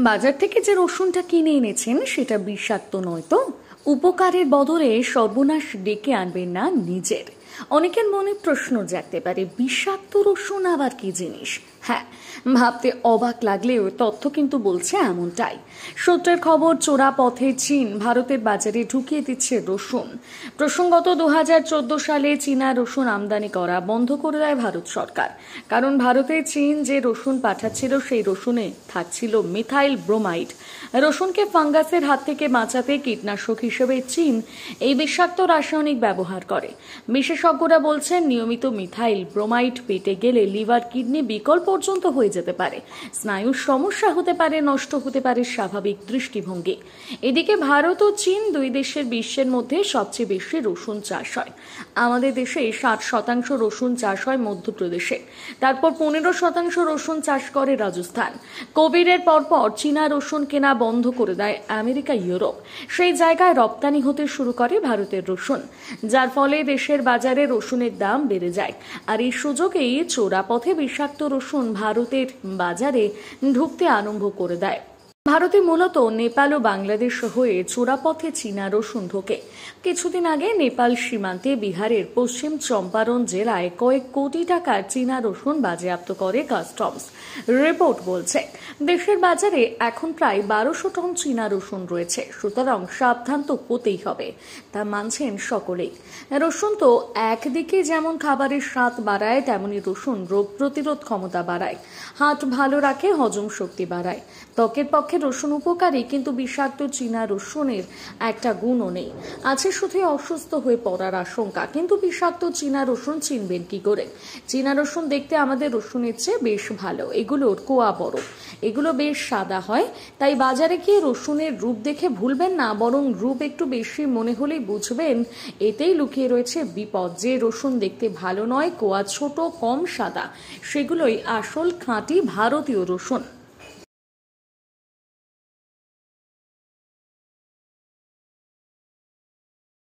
বাজার থেকে যে রসুনটা কিনে এনেছেন সেটা বিষাক্ত নয় তো? উপকারের বদলে সর্বনাশ ডেকে আনবেন না নিজের। অনেকের মনে প্রশ্ন জাগতে পারে, বিষাক্ত রসুন আবার কি জিনিস? হ্যাঁ, ভাবতে অবাক লাগলেও তথ্য কিন্তু বলছে এমনটাই। সূত্রের খবর, চোরা পথে চীন ভারতের বাজারে ঢুকিয়ে দিচ্ছে রসুন। প্রসঙ্গত 2014 সালে চীনা রসুন আমদানি করা বন্ধ করে দেয় ভারত সরকার। কারণ ভারতে চীন যে রসুন পাঠাচ্ছিল সেই রসুনে থাকছিল মিথাইল ব্রোমাইড। রসুনকে ফাঙ্গাসের হাত থেকে বাঁচাতে কীটনাশক হিসেবে চীন এই বিষাক্ত রাসায়নিক ব্যবহার করে। বিশেষজ্ঞরা বলছেন, নিয়মিত মিথাইল ব্রোমাইড পেটে গেলে লিভার, কিডনি বিকল পর্যন্ত হয়ে যেতে পারে। স্নায়ুর সমস্যা হতে পারে, নষ্ট হতে পারে স্বাভাবিক দৃষ্টিভঙ্গি। এদিকে ভারত ও চীন দুই দেশের বিশ্বের মধ্যে সবচেয়ে বেশি রসুন চাষ হয়। আমাদের দেশে 60% রসুন চাষ হয় মধ্যপ্রদেশে, তারপর 15% রসুন চাষ করে রাজস্থান। কোভিডের পরপর চীনা রসুন কেনা বন্ধ করে দেয় আমেরিকা, ইউরোপ। সেই জায়গায় রপ্তানি হতে শুরু করে ভারতের রসুন, যার ফলে দেশের বাজারে রসুনের দাম বেড়ে যায়। আর এই সুযোগেই চোরা পথে বিষাক্ত রসুন ভারতের বাজারে ঢুকতে আরম্ভ করে দেয়। ভারতে মূলত নেপাল ও বাংলাদেশ হয়ে চোরাপথে চীনা রসুন ঢোকে। কিছুদিন আগে নেপাল সীমান্তে বিহারের পশ্চিম চম্পারণ জেলায় কয়েক কোটি টাকার চীনা রসুন বাজেয়াপ্ত করে কাস্টমস। রিপোর্ট বলছে, দেশের বাজারে এখন প্রায় 1200 টন চীনা রসুন রয়েছে। সুতরাং সাবধান তো হতেই হবে, তা মানছেন সকলেই। রসুন তো একদিকে যেমন খাবারের স্বাদ বাড়ায়, তেমনি রসুন রোগ প্রতিরোধ ক্ষমতা বাড়ায়, হার্ট ভালো রাখে, হজম শক্তি বাড়ায়। ত্বকের পক্ষে রসুন উপকারী, কিন্তু বিষাক্ত চীনা রসুনের একটা গুণও নেই, আছে শুধু অসুস্থ হয়ে পড়ার আশঙ্কা। কিন্তু বিষাক্ত চীনা রসুন চিনবেন কি করে? চীনা রসুন দেখতে আমাদের রসুনের চেয়ে বেশ ভালো, এগুলোর কোয়া বড়, এগুলো বেশ সাদা হয়। তাই বাজারে গিয়ে রসুনের রূপ দেখে ভুলবেন না, বরং রূপ একটু বেশি মনে হলেই বুঝবেন এতেই লুকিয়ে রয়েছে বিপদ। যে রসুন দেখতে ভালো নয়, কোয়া ছোট, কম সাদা, সেগুলোই আসল খাঁটি ভারতীয় রসুন।